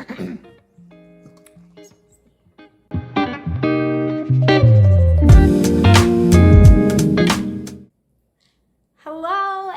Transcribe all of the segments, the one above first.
Hello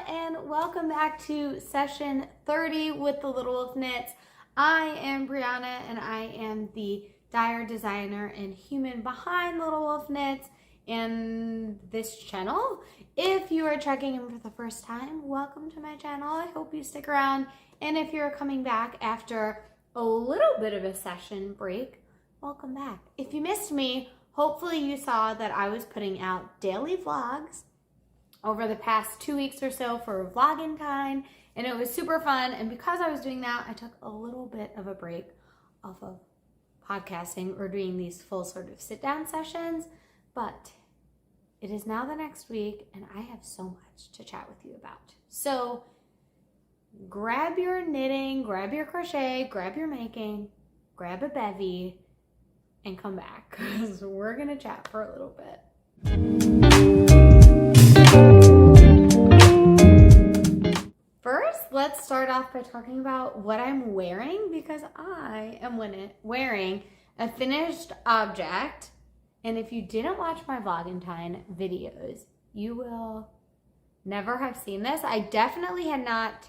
and welcome back to session 30 with the Little Wolf Knits. I am Brianna and I am the dyer designer and human behind Little Wolf Knits and this channel. If you are checking in for the first time, welcome to my channel. I hope you stick around. And if you're coming back after a little bit of a session break, welcome back. If you missed me, hopefully you saw that I was putting out daily vlogs over the past 2 weeks or so for vlogging kind, and it was super fun. And because I was doing that, I took a little bit of a break off of podcasting or doing these full sort of sit down sessions, but it is now the next week and I have so much to chat with you about. So grab your knitting, grab your crochet, grab your making, grab a bevy, and come back because we're gonna chat for a little bit. First, let's start off by talking about what I'm wearing because I am wearing a finished object. And if you didn't watch my Vlogentine videos, you will never have seen this. I definitely had not,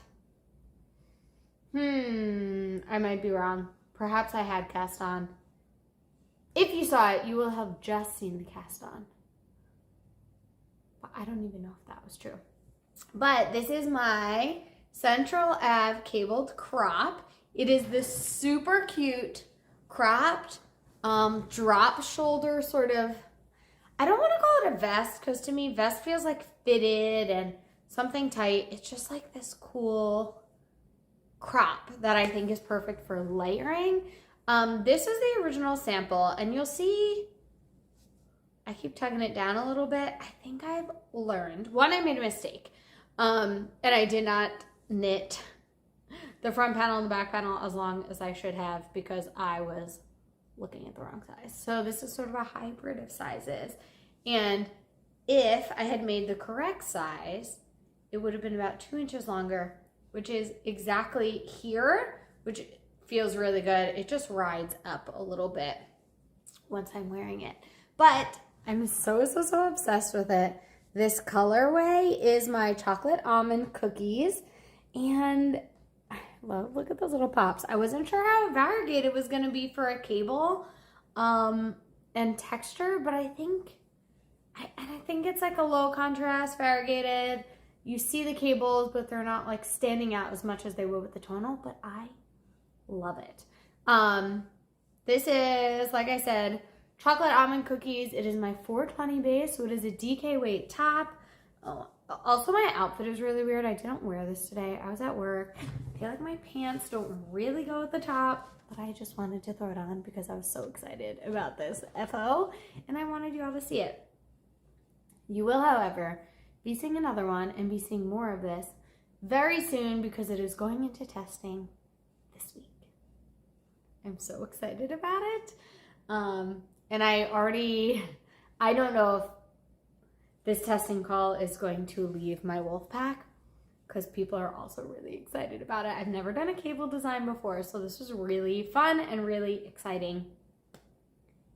I might be wrong. Perhaps I had cast on. If you saw it, you will have just seen the cast on. But I don't even know if that was true. But this is my Central Ave cabled crop. It is this super cute cropped drop shoulder sort of, I don't want to call it a vest because to me vest feels like fitted and something tight. It's just like this cool crop that I think is perfect for layering. This is the original sample and you'll see I keep tugging it down a little bit. I think I've learned. One, I made a mistake. And I did not knit the front panel and the back panel as long as I should have because I was looking at the wrong size. So this is sort of a hybrid of sizes. And if I had made the correct size, it would have been about 2 inches longer, which is exactly here, which feels really good. It just rides up a little bit once I'm wearing it. But I'm so obsessed with it. This colorway is my chocolate almond cookies. And well, look at those little pops. I wasn't sure how variegated it was going to be for a cable and texture, but I think it's like a low contrast variegated. You see the cables, but they're not like standing out as much as they would with the tonal, but I love it. This is, like I said, chocolate almond cookies. It is my 420 base, so it is a DK weight top. Oh, also, my outfit is really weird. I didn't wear this today. I was at work. I feel like my pants don't really go with the top, but I just wanted to throw it on because I was so excited about this FO, and I wanted you all to see it. You will, however, be seeing another one and be seeing more of this very soon because it is going into testing this week. I'm so excited about it. And I don't know if this testing call is going to leave my wolf pack because people are also really excited about it. I've never done a cable design before, so this was really fun and really exciting.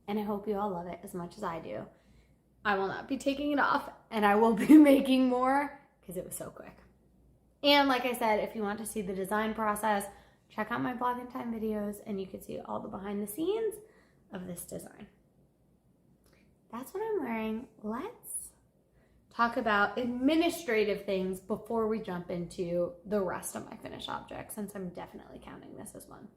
And I hope you all love it as much as I do. I will not be taking it off and I will be making more because it was so quick. And like I said, if you want to see the design process, check out my Vlogentine videos and you can see all the behind the scenes of this design. That's what I'm wearing. Let's talk about administrative things before we jump into the rest of my finished objects, since I'm definitely counting this as one.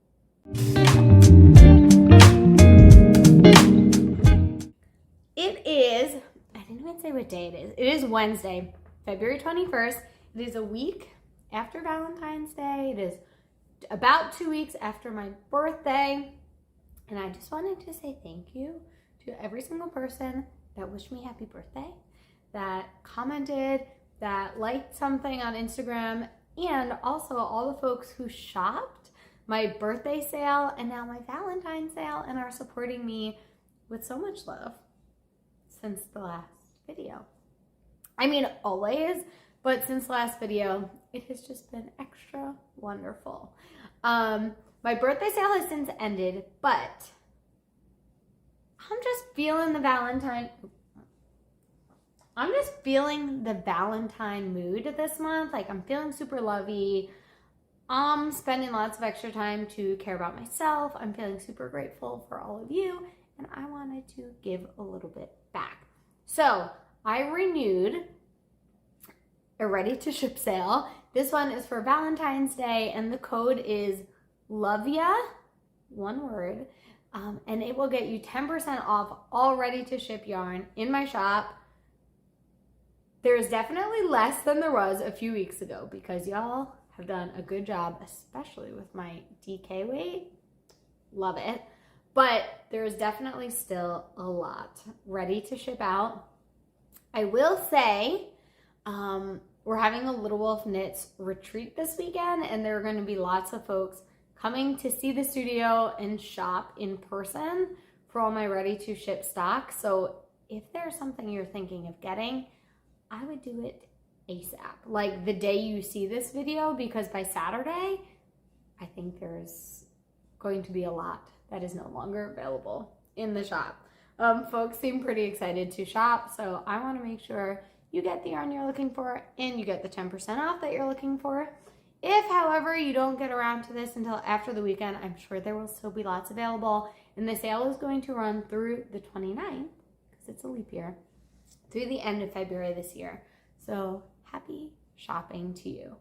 It is, I didn't even say what day it is. It is Wednesday, February 21st. It is a week after Valentine's Day. It is about 2 weeks after my birthday. And I just wanted to say thank you to every single person that wished me happy birthday, that commented, that liked something on Instagram, and also all the folks who shopped my birthday sale and now my Valentine's sale and are supporting me with so much love since the last video. I mean, always, but since the last video, it has just been extra wonderful. My birthday sale has since ended, but I'm just feeling the Valentine mood this month. Like, I'm feeling super lovey. I'm spending lots of extra time to care about myself. I'm feeling super grateful for all of you, and I wanted to give a little bit back. So I renewed a ready to ship sale. This one is for Valentine's Day, and the code is LOVEYA, one word, and it will get you 10% off all ready to ship yarn in my shop. There's definitely less than there was a few weeks ago because y'all have done a good job, especially with my DK weight. Love it. But there's definitely still a lot ready to ship out. I will say, we're having a Little Wolf Knits retreat this weekend, and there are going to be lots of folks coming to see the studio and shop in person for all my ready to ship stock. So if there's something you're thinking of getting, I would do it ASAP, like the day you see this video, because by Saturday, I think there's going to be a lot that is no longer available in the shop. Folks seem pretty excited to shop, so I want to make sure you get the yarn you're looking for and you get the 10% off that you're looking for. If, however, you don't get around to this until after the weekend, I'm sure there will still be lots available, and the sale is going to run through the 29th, because it's a leap year, through the end of February this year. So happy shopping to you.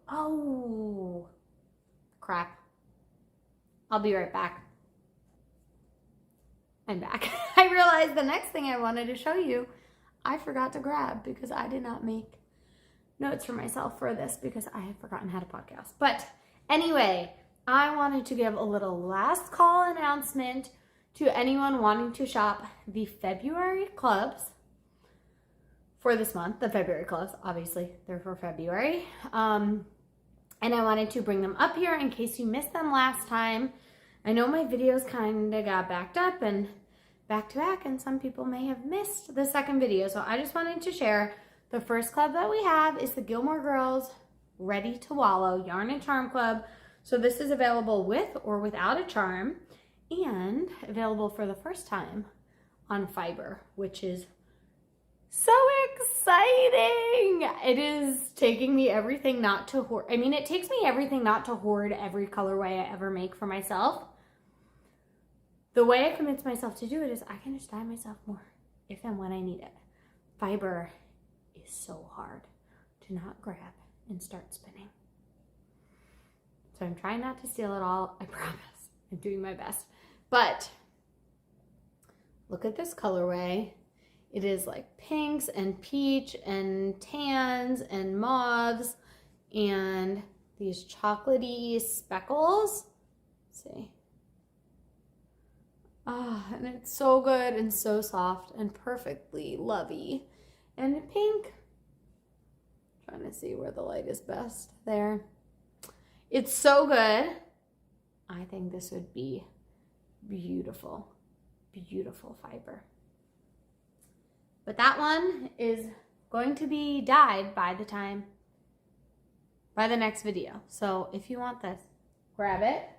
Oh, crap. I'll be right back. I'm back. I realized the next thing I wanted to show you, I forgot to grab because I did not make notes for myself for this because I had forgotten how to podcast. But anyway, I wanted to give a little last call announcement to anyone wanting to shop the February clubs for this month. The February clubs, obviously, they're for February. And I wanted to bring them up here in case you missed them last time. I know my videos kind of got backed up and back to back, and some people may have missed the second video. So I just wanted to share the first club that we have is the Gilmore Girls Ready to Wallow Yarn and Charm Club. So this is available with or without a charm and available for the first time on fiber, which is so exciting. It is taking me everything not to hoard. I mean, it takes me everything not to hoard every colorway I ever make for myself. The way I convince myself to do it is I can just dye myself more if and when I need it. Fiber is so hard to not grab and start spinning. So I'm trying not to steal it all. I promise. I'm doing my best. But look at this colorway. It is like pinks and peach and tans and mauves and these chocolatey speckles. Let's see. And it's so good and so soft and perfectly lovey. And pink. Trying to see where the light is best. There. It's so good. I think this would be beautiful, beautiful fiber. But that one is going to be dyed by the next video. So if you want this, grab it.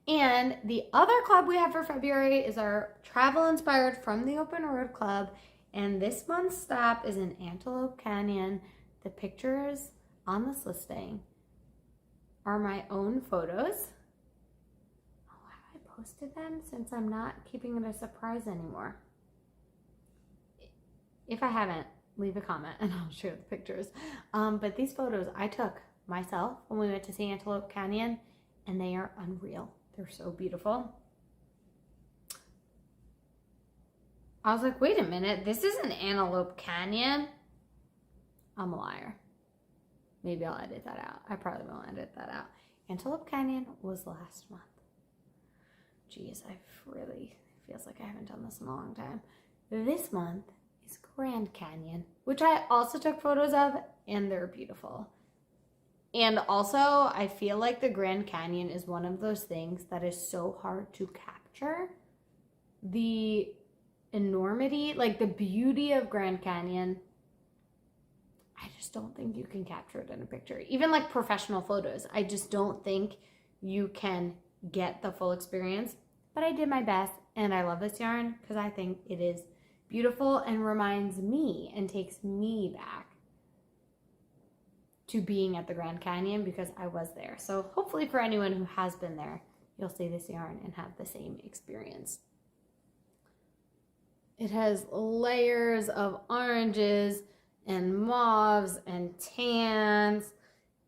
And the other club we have for February is our Travel Inspired From the Open Road Club. And this month's stop is in Antelope Canyon. The pictures on this listing are my own photos. Oh, have I posted them since I'm not keeping it a surprise anymore? If I haven't, leave a comment and I'll share the pictures. But these photos I took myself when we went to see Antelope Canyon, and they are unreal. They're so beautiful. I was like, wait a minute, this isn't Antelope Canyon. I'm a liar. Maybe I'll edit that out. I probably won't edit that out. Antelope Canyon was last month. Geez, feels like I haven't done this in a long time. This month is Grand Canyon, which I also took photos of, and they're beautiful. And also, I feel like the Grand Canyon is one of those things that is so hard to capture. The enormity, like the beauty of Grand Canyon, I just don't think you can capture it in a picture. Even like professional photos, I just don't think you can get the full experience. But I did my best, and I love this yarn because I think it is beautiful and reminds me and takes me back to being at the Grand Canyon because I was there. So hopefully for anyone who has been there, you'll see this yarn and have the same experience. It has layers of oranges and mauves and tans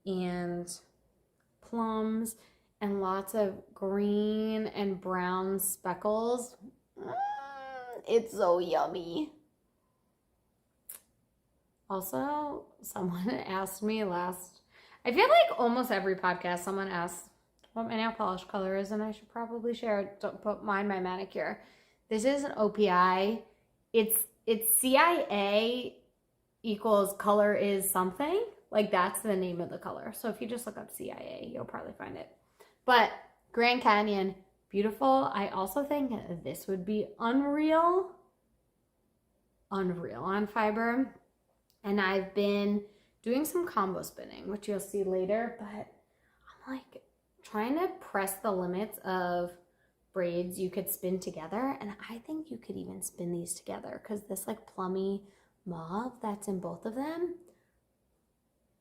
and plums and lots of green and brown speckles. It's so yummy. Also, someone asked me I feel like almost every podcast someone asks what my nail polish color is, and I should probably share it. Don't put mine, my manicure. This is an OPI. It's CIA equals color is something. Like that's the name of the color. So if you just look up CIA, you'll probably find it. But Grand Canyon, beautiful. I also think this would be unreal on fiber. And I've been doing some combo spinning, which you'll see later, but I'm like trying to press the limits of braids you could spin together. And I think you could even spin these together because this like plummy mauve that's in both of them,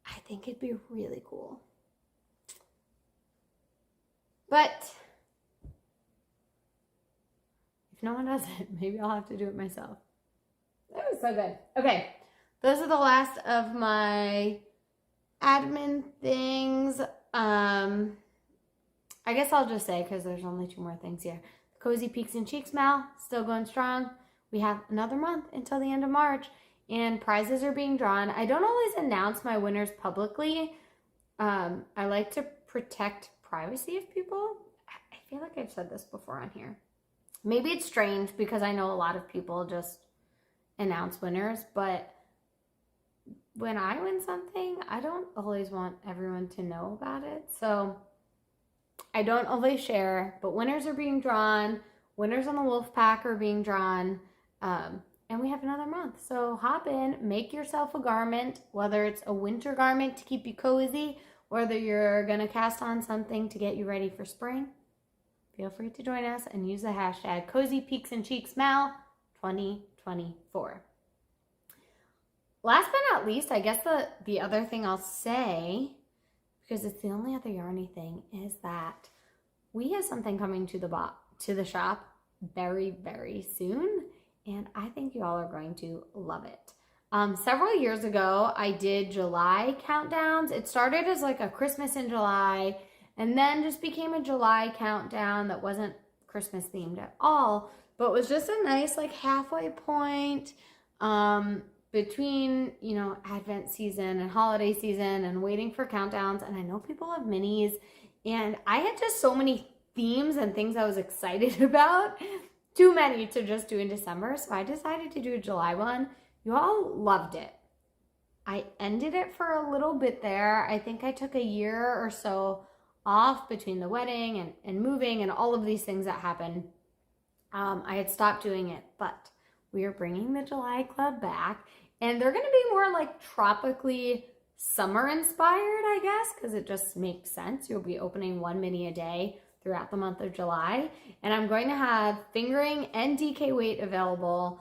I think it'd be really cool. But if no one does it, maybe I'll have to do it myself. That was so good. Okay, those are the last of my admin things. I guess I'll just say, because there's only 2 more things here. The Cozy Peaks and Cheeks Mal, still going strong. We have another month until the end of March, and prizes are being drawn. I don't always announce my winners publicly. I like to protect privacy of people. I feel like I've said this before on here. Maybe it's strange because I know a lot of people just announce winners, but when I win something, I don't always want everyone to know about it. So I don't always share, but winners are being drawn. Winners on the Wolf Pack are being drawn. And we have another month. So hop in, make yourself a garment, whether it's a winter garment to keep you cozy, whether you're going to cast on something to get you ready for spring. Feel free to join us and use the hashtag Cozy Peaks and Cheeks Mal 2024. Last but not least, I guess the other thing I'll say, because it's the only other yarny thing, is that we have something coming to the shop very, very soon, and I think you all are going to love it. Several years ago, I did July countdowns. It started as like a Christmas in July, and then just became a July countdown that wasn't Christmas themed at all, but was just a nice like halfway point between, you know, Advent season and holiday season and waiting for countdowns. And I know people have minis, and I had just so many themes and things I was excited about, too many to just do in December. So I decided to do a July one. You all loved it. I ended it for a little bit there. I think I took a year or so off between the wedding and moving and all of these things that happened. I had stopped doing it, but we are bringing the July Club back, and they're going to be more like tropically summer inspired, I guess, because it just makes sense. You'll be opening 1 mini a day throughout the month of July, and I'm going to have fingering and DK weight available.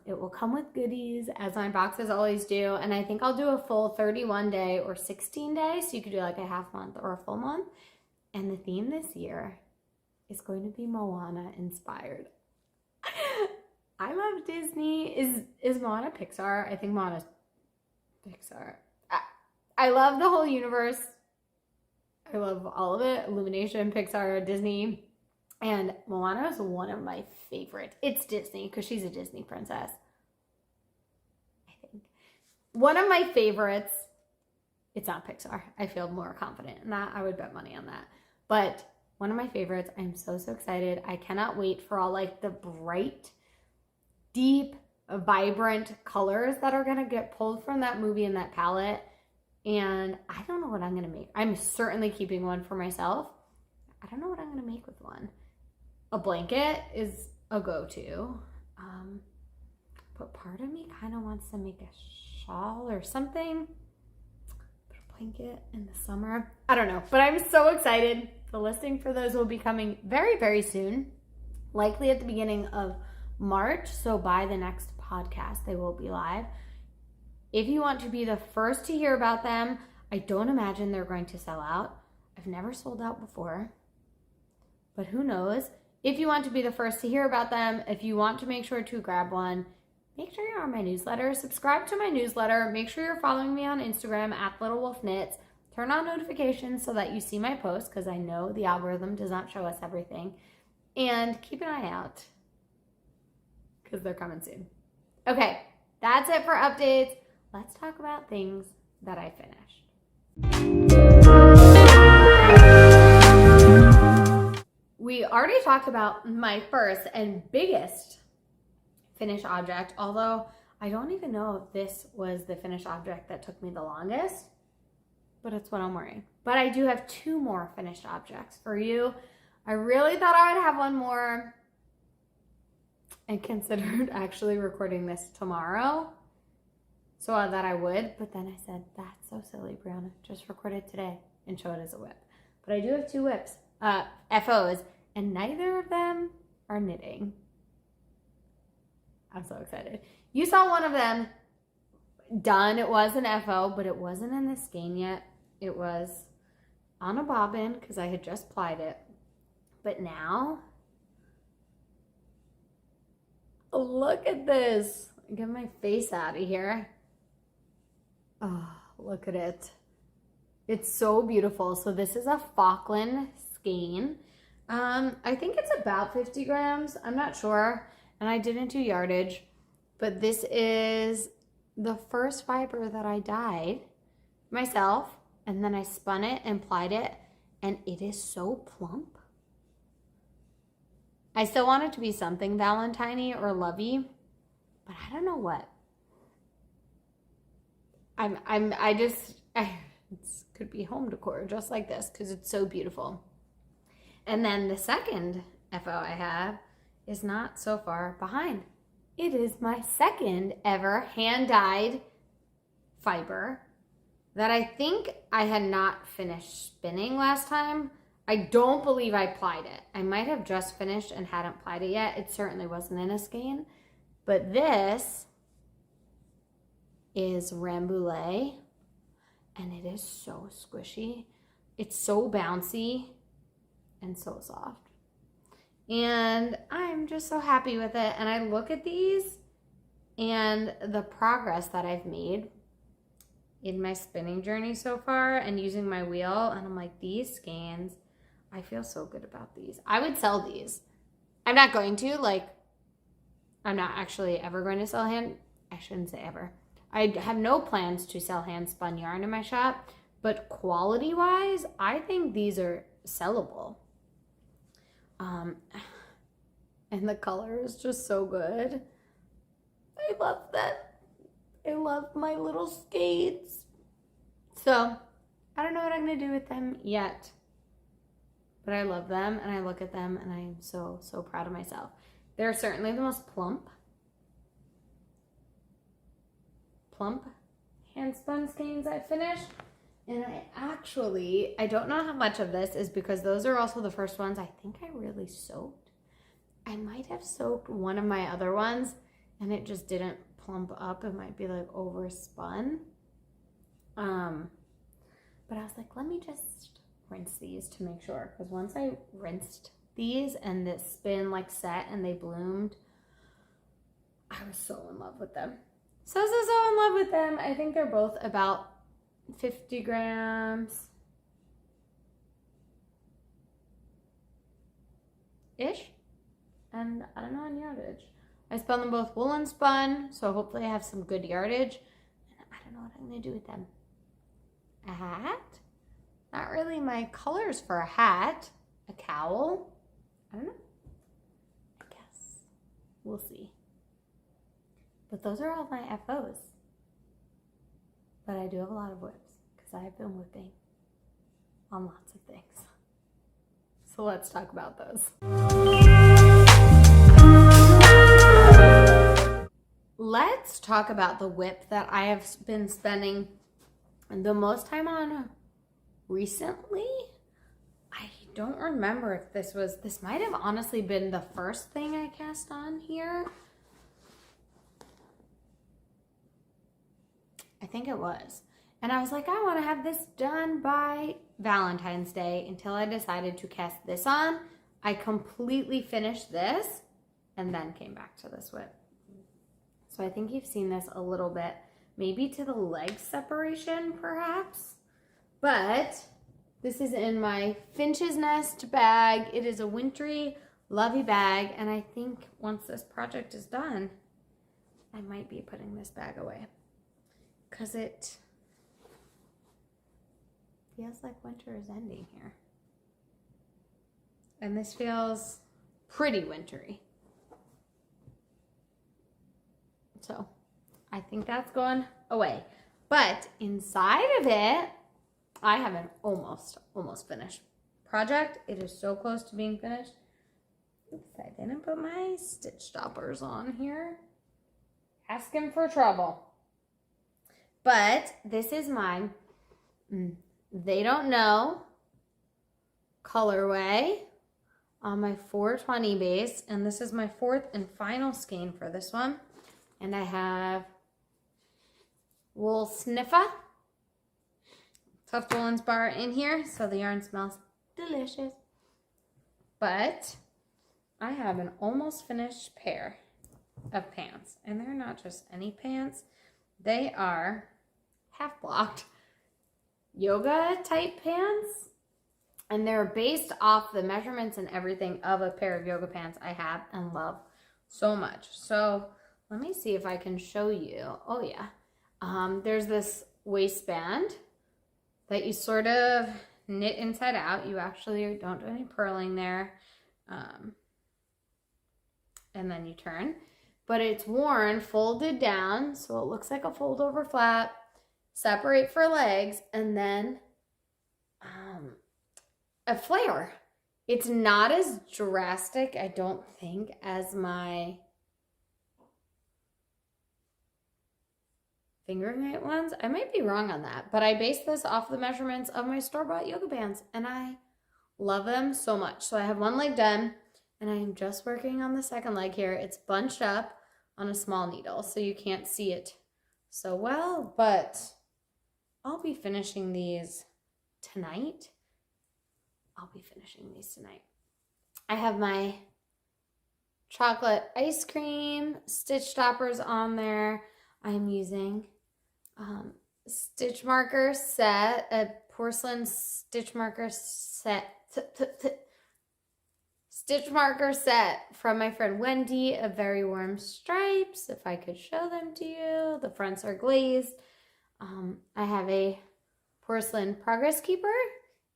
It will come with goodies, as my boxes always do, and I think I'll do a full 31 day or 16 day, so you could do like a half month or a full month. And the theme this year is going to be Moana inspired. I love Disney. Is Moana Pixar? I think Moana's Pixar. I love the whole universe. I love all of it. Illumination, Pixar, Disney. And Moana is one of my favorites. It's Disney because she's a Disney princess, I think. One of my favorites. It's not Pixar. I feel more confident in that. I would bet money on that. But one of my favorites. I'm so excited. I cannot wait for all like the bright, deep, vibrant colors that are going to get pulled from that movie and that palette. And I don't know what I'm going to make. I'm certainly keeping one for myself. I don't know what I'm going to make with one. A blanket is a go-to. But part of me kind of wants to make a shawl or something. Put a blanket in the summer. I don't know. But I'm so excited. The listing for those will be coming very, very soon, likely at the beginning of March. So by the next podcast, they will be live. If you want to be the first to hear about them, I don't imagine they're going to sell out. I've never sold out before, but who knows? If you want to be the first to hear about them, if you want to make sure to grab one, make sure you're on my newsletter. Subscribe to my newsletter. Make sure you're following me on Instagram at thelittlewolfknits. Turn on notifications so that you see my posts, because I know the algorithm does not show us everything. And keep an eye out, because they're coming soon. Okay, that's it for updates. Let's talk about things that I finished. We already talked about my first and biggest finished object, although I don't even know if this was the finished object that took me the longest, but it's what I'm wearing. But I do have 2 more finished objects for you. I really thought I would have one more and considered actually recording this tomorrow so that I would, but then I said, that's so silly, Brianna. Just record it today and show it as a whip. But I do have 2 whips, FOs, and neither of them are knitting. I'm so excited. You saw one of them done. It was an FO, but it wasn't in the skein yet. It was on a bobbin because I had just plied it. But now, look at this. Get my face out of here. Oh, look at it. It's so beautiful. So this is a Falkland skein. I think it's about 50 grams. I'm not sure. And I didn't do yardage. But this is the first fiber that I dyed myself. And then I spun it and plied it. And it is so plump. I still want it to be something Valentine-y or lovey. But I don't know what. It could be home decor just like this because it's so beautiful. And then the second FO I have is not so far behind. It is my second ever hand-dyed fiber that I think I had not finished spinning last time. I don't believe I plied it. I might have just finished and hadn't plied it yet. It certainly wasn't in a skein. But this is rambouillet, and it is so squishy. It's so bouncy and so soft. And I'm just so happy with it. And I look at these and the progress that I've made in my spinning journey so far and using my wheel, and I'm like, these skeins, I feel so good about these. I would sell these. I'm not going to, I'm not actually ever going to sell I shouldn't say ever. I have no plans to sell hand spun yarn in my shop, but quality wise, I think these are sellable. And the color is just so good. I love that. I love my little skates. So I don't know what I'm gonna do with them yet, but I love them and I look at them and I am so, so proud of myself. They're certainly the most plump hand spun skeins I've finished. And I don't know how much of this is because those are also the first ones I think I really soaked. I might have soaked one of my other ones and it just didn't plump up. It might be overspun. But I was like, let me just rinse these to make sure. Because once I rinsed these and the spin set and they bloomed, I was so in love with them. So in love with them. I think they're both about 50 grams ish, and I don't know on yardage. I spun them both woolen spun, so hopefully I have some good yardage. And I don't know what I'm gonna do with them. A hat? Not really my colors for a hat. A cowl? I don't know. I guess we'll see. But those are all my FOs. But I do have a lot of whips because I have been whipping on lots of things. So let's talk about those. Let's talk about the whip that I have been spending the most time on recently. I don't remember if this might have honestly been the first thing I cast on here. I think it was. And I was like, I want to have this done by Valentine's Day until I decided to cast this on. I completely finished this and then came back to this whip. So I think you've seen this a little bit, maybe to the leg separation perhaps, but this is in my Finch's Nest bag. It is a wintry, lovey bag, and I think once this project is done, I might be putting this bag away because it feels like winter is ending here. And this feels pretty wintry. So I think that's going away. But inside of it, I have an almost finished project. It is so close to being finished. Oops, I didn't put my stitch stoppers on here. Asking for trouble. But this is mine. They Don't Know colorway on my 420 base. And this is my fourth and final skein for this one. And I have wool sniffer. Tuft Woolens bar in here, so the yarn smells delicious. But I have an almost finished pair of pants, and they're not just any pants. They are half blocked yoga type pants, and they're based off the measurements and everything of a pair of yoga pants I have and love so much. So let me see if I can show you. Oh yeah, there's this waistband that you sort of knit inside out. You actually don't do any purling there. And then you turn. But it's worn, folded down, so it looks like a fold over flap. Separate for legs, and then a flare. It's not as drastic, I don't think, as my fingering weight ones. I might be wrong on that, but I based this off the measurements of my store-bought yoga pants, and I love them so much. So I have one leg done, and I am just working on the second leg here. It's bunched up on a small needle, so you can't see it so well, but I'll be finishing these tonight. I have my chocolate ice cream stitch stoppers on there. I'm using stitch marker set, a porcelain stitch marker set, from my friend Wendy of Very Warm Stripes. If I could show them to you, the fronts are glazed. I have a porcelain progress keeper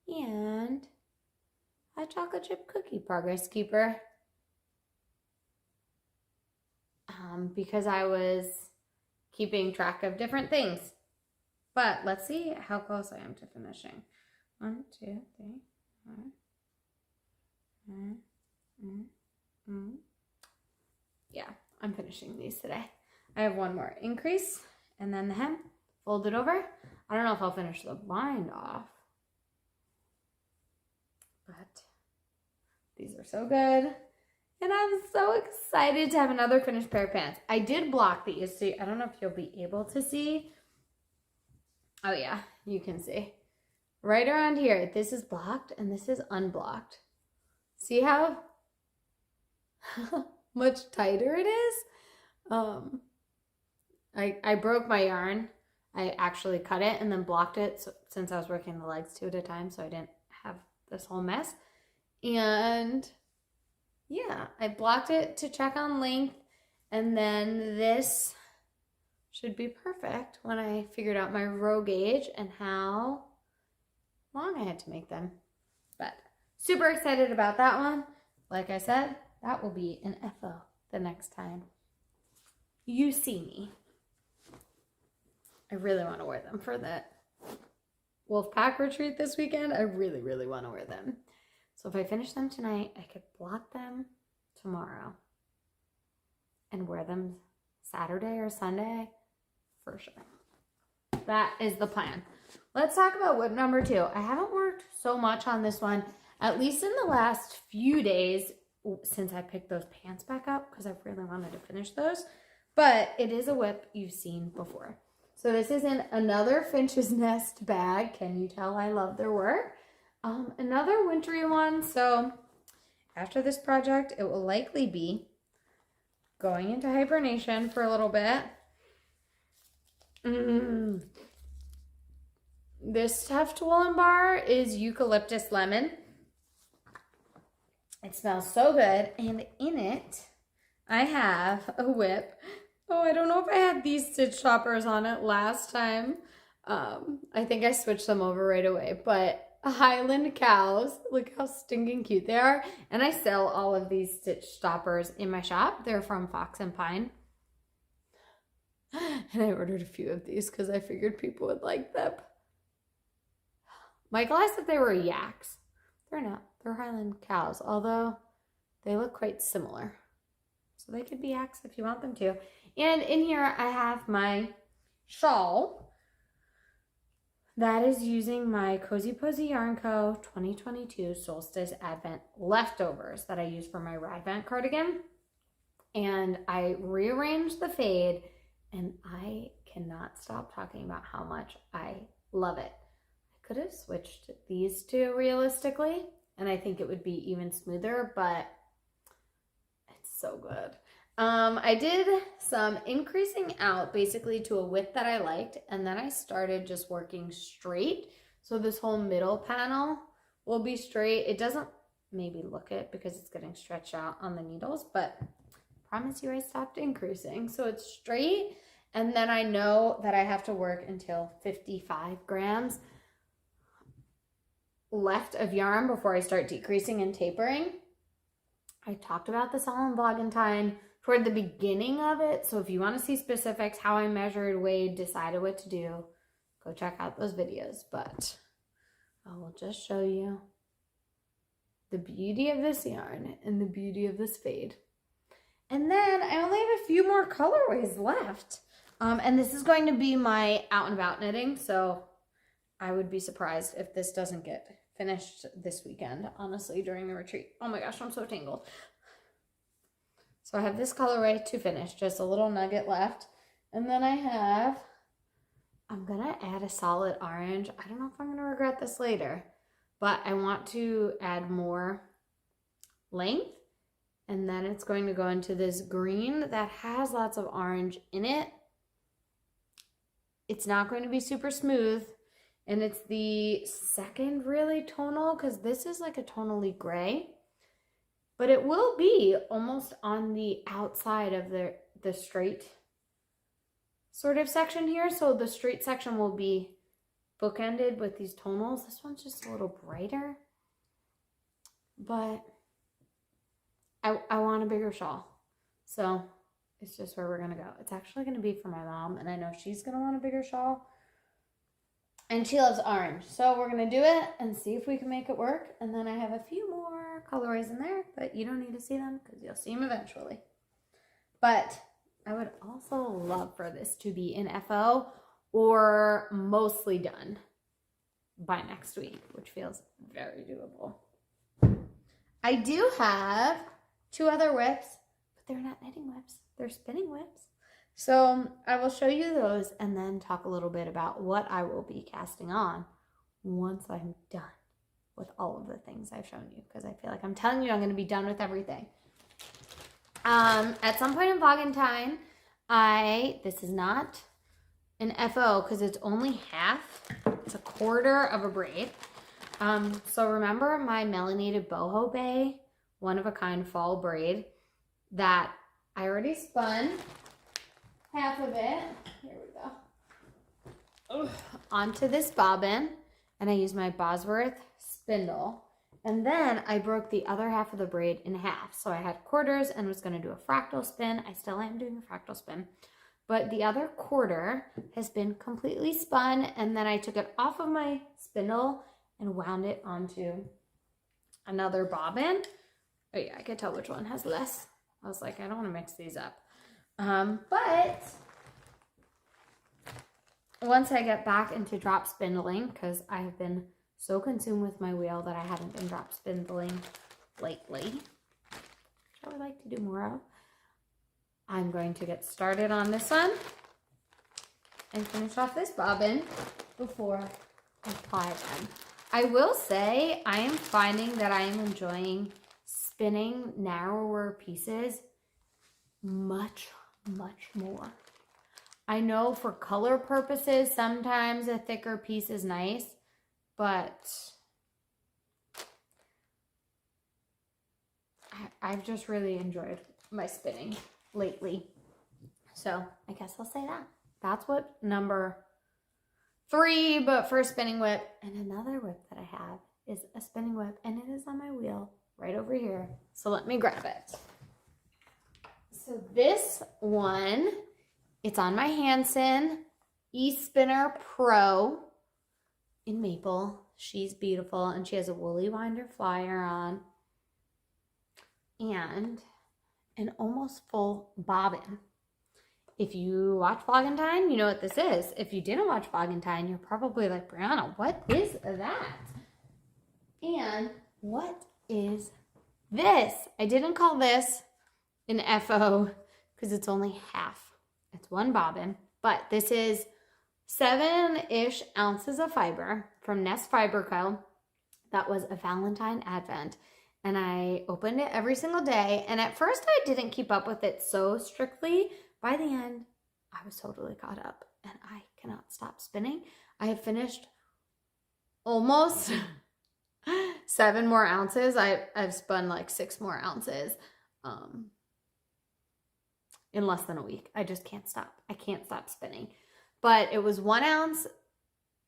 and a chocolate chip cookie progress keeper. Because I was keeping track of different things. But let's see how close I am to finishing. 1, 2, 3, 4. Yeah, I'm finishing these today. I have one more increase and then the hem, fold it over. I don't know if I'll finish the bind off, but these are so good. And I'm so excited to have another finished pair of pants. I did block these, so I don't know if you'll be able to see. Oh yeah, you can see. Right around here, this is blocked and this is unblocked. See how much tighter it is? I broke my yarn. I actually cut it and then blocked it since I was working the legs 2 at a time, so I didn't have this whole mess. And yeah, I blocked it to check on length, and then this should be perfect when I figured out my row gauge and how long I had to make them. But super excited about that one. Like I said, that will be an FO the next time you see me. I really want to wear them for that Wolfpack retreat this weekend. I really, really want to wear them. So if I finish them tonight, I could block them tomorrow and wear them Saturday or Sunday for sure. That is the plan. Let's talk about whip number 2. I haven't worked so much on this one at least in the last few days since I picked those pants back up, because I really wanted to finish those. But it is a whip you've seen before. So this is in another Finch's Nest bag. Can you tell I love their work? Another wintry one. So after this project, it will likely be going into hibernation for a little bit. This stuffed woolen bar is eucalyptus lemon. It smells so good. And in it, I have a whip. Oh, I don't know if I had these stitch toppers on it last time. I think I switched them over right away. But Highland cows, look how stinking cute they are. And I sell all of these stitch stoppers in my shop. They're from Fox and Pine. And I ordered a few of these because I figured people would like them. Michael asked if they were yaks. They're not. They're Highland cows, although they look quite similar. So they could be yaks if you want them to. And in here I have my shawl that is using my Cozy Posy Yarn Co. 2022 Solstice Advent leftovers that I use for my Radvent cardigan. And I rearranged the fade, and I cannot stop talking about how much I love it. I could have switched these two realistically, and I think it would be even smoother, but it's so good. I did some increasing out basically to a width that I liked, and then I started just working straight. So this whole middle panel will be straight. It doesn't maybe look it because it's getting stretched out on the needles, but I promise you I stopped increasing. So it's straight, and then I know that I have to work until 55 grams left of yarn before I start decreasing and tapering. I talked about this all in Vloggentine toward the beginning of it. So if you want to see specifics, how I measured, weighed, decided what to do, go check out those videos. But I will just show you the beauty of this yarn and the beauty of this fade. And then I only have a few more colorways left. And this is going to be my out and about knitting. So I would be surprised if this doesn't get finished this weekend, honestly, during the retreat. Oh my gosh, I'm so tangled. So I have this colorway to finish, just a little nugget left. And then I'm gonna add a solid orange. I don't know if I'm gonna regret this later, but I want to add more length. And then it's going to go into this green that has lots of orange in it. It's not going to be super smooth. And it's the second really tonal, because this is like a tonally gray. But it will be almost on the outside of the straight sort of section here. So the straight section will be bookended with these tonals. This one's just a little brighter. But I want a bigger shawl. So it's just where we're going to go. It's actually going to be for my mom. And I know she's going to want a bigger shawl. And she loves orange. So we're going to do it and see if we can make it work. And then I have a few more colorways in there, but you don't need to see them because you'll see them eventually. But I would also love for this to be in FO or mostly done by next week, which feels very doable. I do have 2 other whips, but they're not knitting whips. They're spinning whips. So I will show you those and then talk a little bit about what I will be casting on once I'm done with all of the things I've shown you, because I feel like I'm telling you I'm going to be done with everything. At some point in Vloggentine, this is not an FO because it's only half. It's a quarter of a braid. So remember my melanated boho bay, one of a kind fall braid that I already spun half of it, here we go, onto this bobbin, and I used my Bosworth spindle, and then I broke the other half of the braid in half. So I had quarters and was going to do a fractal spin. I still am doing a fractal spin, but the other quarter has been completely spun, and then I took it off of my spindle and wound it onto another bobbin. Oh yeah, I could tell which one has less. I was like, I don't want to mix these up. But once I get back into drop spindling, because I have been so consumed with my wheel that I haven't been drop spindling lately, which I would like to do more of. I'm going to get started on this one and finish off this bobbin before I apply them. I will say I am finding that I am enjoying spinning narrower pieces much more. I know for color purposes, sometimes a thicker piece is nice, but I've just really enjoyed my spinning lately. So I guess I'll say that. That's what number 3, but for a spinning whip. And another whip that I have is a spinning whip, and it is on my wheel right over here. So let me grab it. So this one, it's on my Hanson E-Spinner Pro in maple. She's beautiful, and she has a woolly winder flyer on and an almost full bobbin. If you watch Floggentine, you know what this is. If you didn't watch Floggentine, you're probably like, Brianna, what is that? And what is this? I didn't call this an FO because it's only half. It's one bobbin, but this is 7-ish ounces of fiber from Nest Fiber Co. That was a Valentine Advent. And I opened it every single day. And at first I didn't keep up with it so strictly. By the end, I was totally caught up and I cannot stop spinning. I have finished almost 7 more ounces. I've spun like 6 more ounces in less than a week. I just can't stop. I can't stop spinning. But it was 1 ounce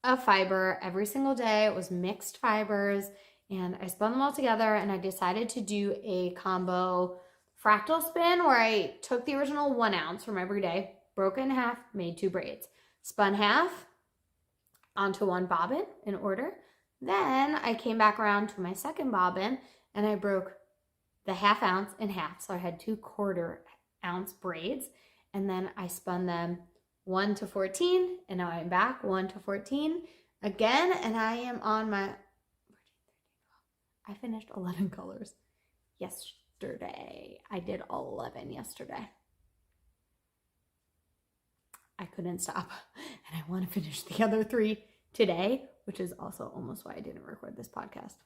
of fiber every single day. It was mixed fibers, and I spun them all together, and I decided to do a combo fractal spin where I took the original 1 ounce from every day, broke it in half, made 2 braids, spun half onto 1 bobbin in order. Then I came back around to my second bobbin and I broke the ½ ounce in half. So I had 2 1/4 ounce braids, and then I spun them 1 to 14, and now I'm back 1 to 14 again, and I am on my, I finished 11 colors yesterday. I did 11 yesterday. I couldn't stop, and I want to finish the other 3 today, which is also almost why I didn't record this podcast.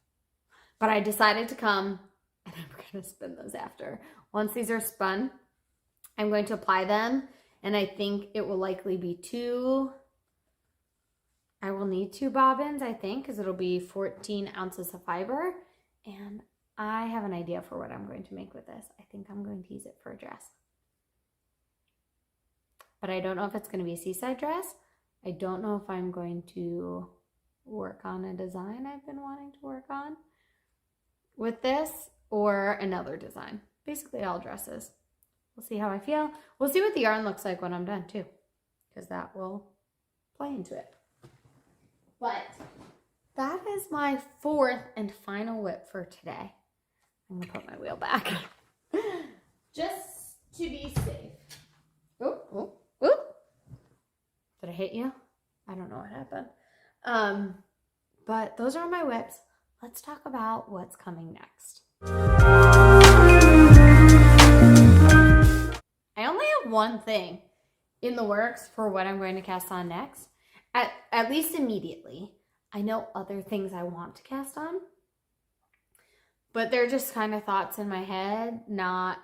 But I decided to come, and I'm going to spin those after. Once these are spun, I'm going to apply them, and I think it will likely be 2. I will need 2 bobbins, I think, because it'll be 14 ounces of fiber, and I have an idea for what I'm going to make with this. I think I'm going to use it for a dress. But I don't know if it's going to be a seaside dress. I don't know if I'm going to work on a design I've been wanting to work on with this, or another design. Basically all dresses. We'll see how I feel. We'll see what the yarn looks like when I'm done too, because that will play into it. But that is my 4th and final whip for today. I'm gonna put my wheel back just to be safe. Oh. Did I hit you? I don't know what happened. But those are my whips. Let's talk about what's coming next. I only have one thing in the works for what I'm going to cast on next, at least immediately. I know other things I want to cast on, but they're just kind of thoughts in my head, not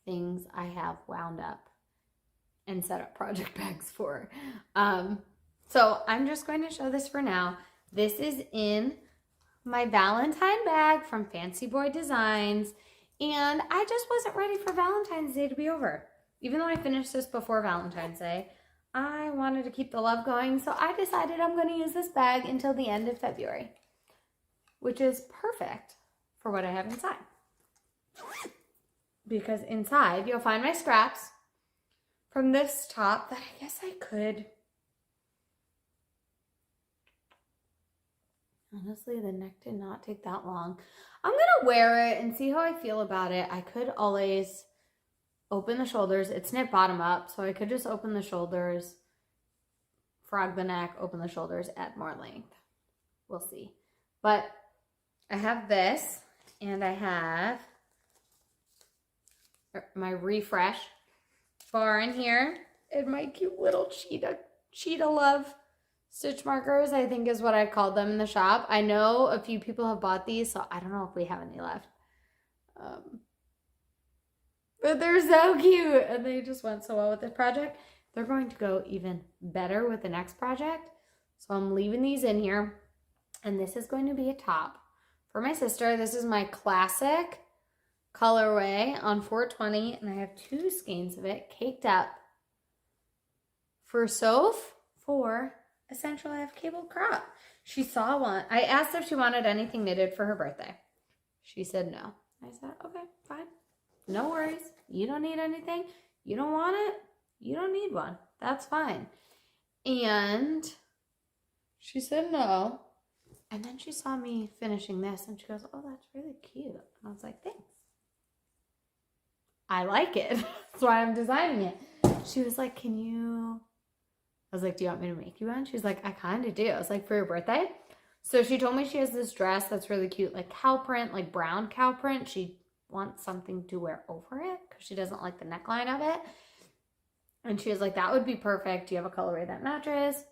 things I have wound up and set up project bags for. So I'm just going to show this for now. This is in my Valentine bag from Fancy Boy Designs, and I just wasn't ready for Valentine's Day to be over. Even though I finished this before Valentine's Day, I wanted to keep the love going, so I decided I'm going to use this bag until the end of February, which is perfect for what I have inside. Because inside, you'll find my scraps from this top that I guess I could. Honestly, the neck did not take that long. I'm going to wear it and see how I feel about it. I could always open the shoulders. It's knit bottom up, so I could just open the shoulders, frog the neck, open the shoulders, add more length. We'll see. But I have this, and I have my refresh bar in here, and my cute little cheetah love stitch markers, I think is what I called them in the shop. I know a few people have bought these, so I don't know if we have any left. But they're so cute, and they just went so well with this project. They're going to go even better with the next project. So I'm leaving these in here, and this is going to be a top for my sister. This is my classic colorway on 420, and I have 2 skeins of it caked up for Soph for a Central Ave cable crop. She saw one. I asked if she wanted anything knitted for her birthday. She said no. I said, okay, fine. No worries. You don't need anything. You don't want it. You don't need one. That's fine. And she said no. And then she saw me finishing this, and she goes, oh, that's really cute. And I was like, thanks. I like it. That's why I'm designing it. She was like, can you... I was like, do you want me to make you one? She's like, I kind of do. I was like, for your birthday? So she told me she has this dress that's really cute, like cow print, like brown cow print. She wants something to wear over it because she doesn't like the neckline of it. And she was like, that would be perfect. Do you have a colorway that matches?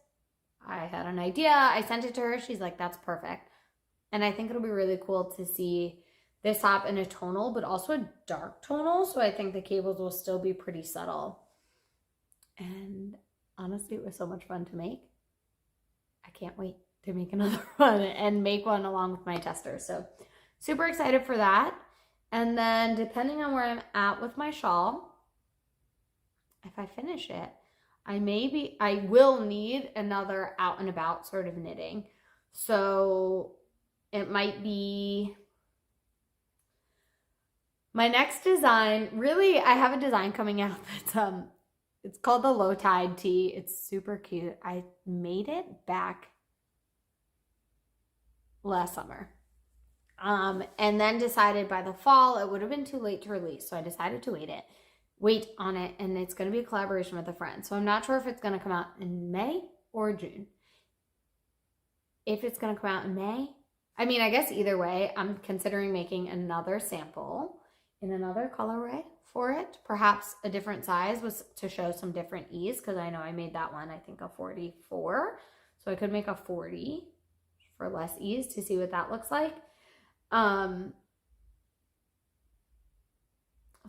I had an idea. I sent it to her. She's like, that's perfect. And I think it'll be really cool to see this top in a tonal, but also a dark tonal. So I think the cables will still be pretty subtle. And honestly, it was so much fun to make. I can't wait to make another one and make one along with my tester. So super excited for that. And then depending on where I'm at with my shawl, if I finish it, I will need another out and about sort of knitting. So it might be my next design. Really, I have a design coming out that's it's called the Low Tide Tee. It's super cute. I made it back last summer. And then decided by the fall it would have been too late to release. So I decided to wait on it, and it's going to be a collaboration with a friend. So I'm not sure if it's going to come out in May or June. If it's going to come out in May, I mean, I guess either way, I'm considering making another sample in another colorway for it. Perhaps a different size was to show some different ease, because I know I made that one, I think a 44. So I could make a 40 for less ease to see what that looks like.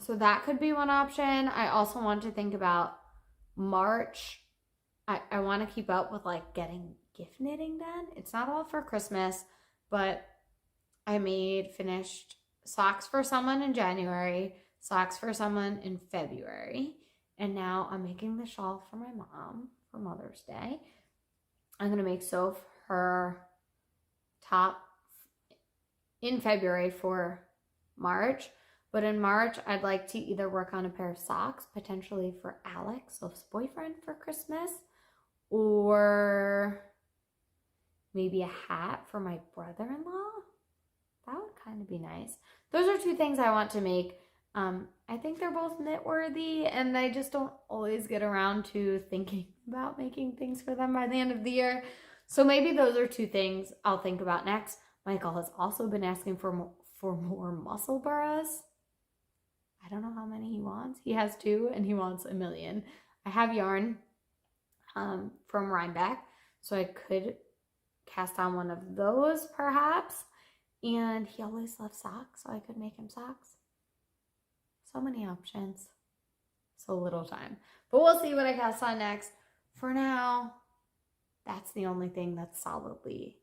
So that could be one option. I also want to think about March. I want to keep up with like getting gift knitting done. It's not all for Christmas, but I finished socks for someone in January, socks for someone in February, and now I'm making the shawl for my mom for Mother's Day. I'm going to make Soph her top in February for March. But in March, I'd like to either work on a pair of socks, potentially for Alex, Soph's boyfriend, for Christmas, or maybe a hat for my brother-in-law. That would kind of be nice. Those are 2 things I want to make. I think they're both knit-worthy, and I just don't always get around to thinking about making things for them by the end of the year. So maybe those are 2 things I'll think about next. Michael has also been asking for more muscle burras. I don't know how many he wants. He has 2 and he wants 1 million. I have yarn from Rhinebeck, so I could cast on one of those perhaps. And he always loves socks, so I could make him socks. So many options. So little time. But we'll see what I cast on next. For now, that's the only thing that's solidly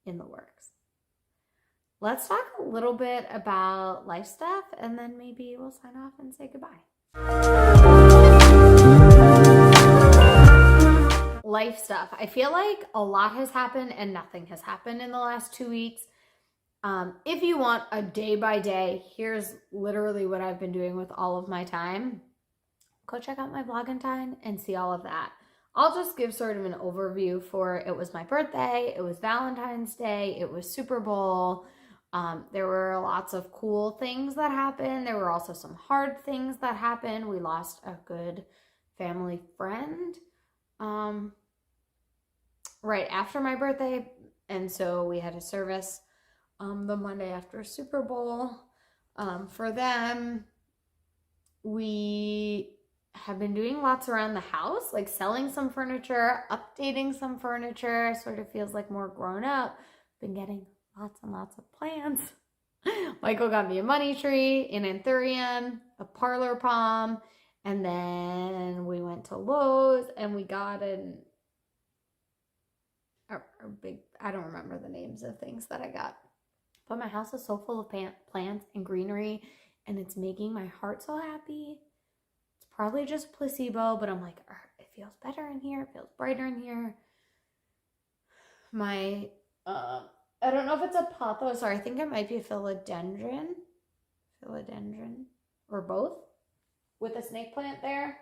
in the works. Let's talk a little bit about life stuff, and then maybe we'll sign off and say goodbye. Life stuff. I feel like a lot has happened and nothing has happened in the last 2 weeks. If you want a day by day, here's literally what I've been doing with all of my time. Go check out my Blogging and see all of that. I'll just give sort of an overview for it was my birthday, it was Valentine's Day, it was Super Bowl. There were lots of cool things that happened. There were also some hard things that happened. We lost a good family friend right after my birthday. And so we had a service the Monday after Super Bowl. For them, we have been doing lots around the house, like selling some furniture, updating some furniture. Sort of feels like more grown up. Been getting lots and lots of plants. Michael got me a money tree, an anthurium, a parlor palm, and then we went to Lowe's and we got a big, I don't remember the names of things that I got. But my house is so full of plants and greenery, and it's making my heart so happy. It's probably just placebo, but I'm like, it feels better in here. It feels brighter in here. My, I don't know if it's a pothos or I think it might be a philodendron, or both, with a snake plant there,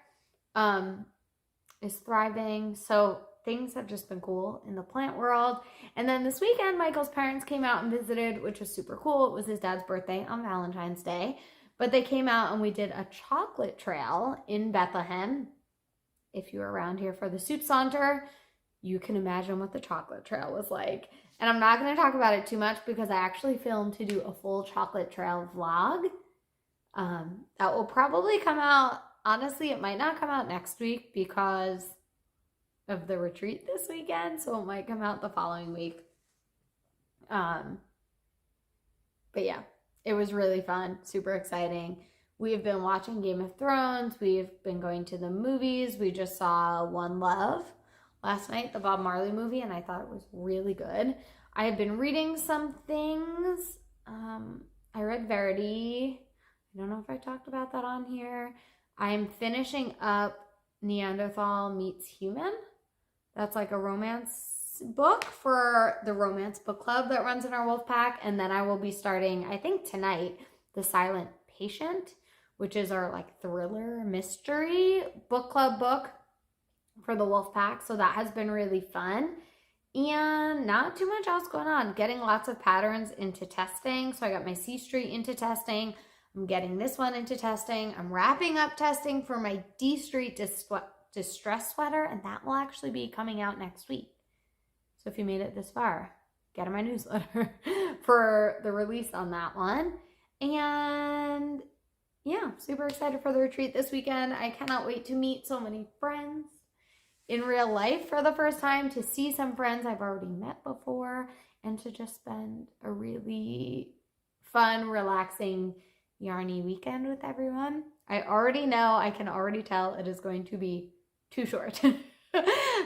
is thriving. So things have just been cool in the plant world. And then this weekend, Michael's parents came out and visited, which was super cool. It was his dad's birthday on Valentine's Day. But they came out and we did a chocolate trail in Bethlehem. If you were around here for the Soup Saunter, you can imagine what the chocolate trail was like. And I'm not going to talk about it too much because I actually filmed to do a full chocolate trail vlog. That will probably come out, honestly, it might not come out next week because of the retreat this weekend, so it might come out the following week. But yeah, it was really fun, super exciting. We've been watching Game of Thrones. We've been going to the movies. We just saw One Love last night, the Bob Marley movie, and I thought it was really good. I have been reading some things. I read Verity. I don't know if I talked about that on here. I'm finishing up Neanderthal Meets Human. That's like a romance book for the romance book club that runs in our wolf pack. And then I will be starting, I think tonight, The Silent Patient, which is our like thriller mystery book club book for the wolf pack. So that has been really fun. And not too much else going on. Getting lots of patterns into testing. So I got my C Street into testing. I'm getting this one into testing. I'm wrapping up testing for my D Street distress sweater, and that will actually be coming out next week. So if you made it this far, get in my newsletter for the release on that one. And yeah, super excited for the retreat this weekend. I cannot wait to meet so many friends in real life for the first time, to see some friends I've already met before, and to just spend a really fun, relaxing, yarny weekend with everyone. I already know, I can already tell it is going to be too short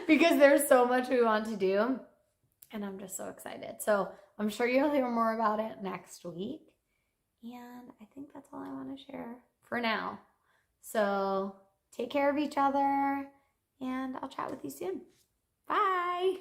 because there's so much we want to do, and I'm just so excited. So I'm sure you'll hear more about it next week, and I think that's all I want to share for now. So take care of each other, and I'll chat with you soon. Bye.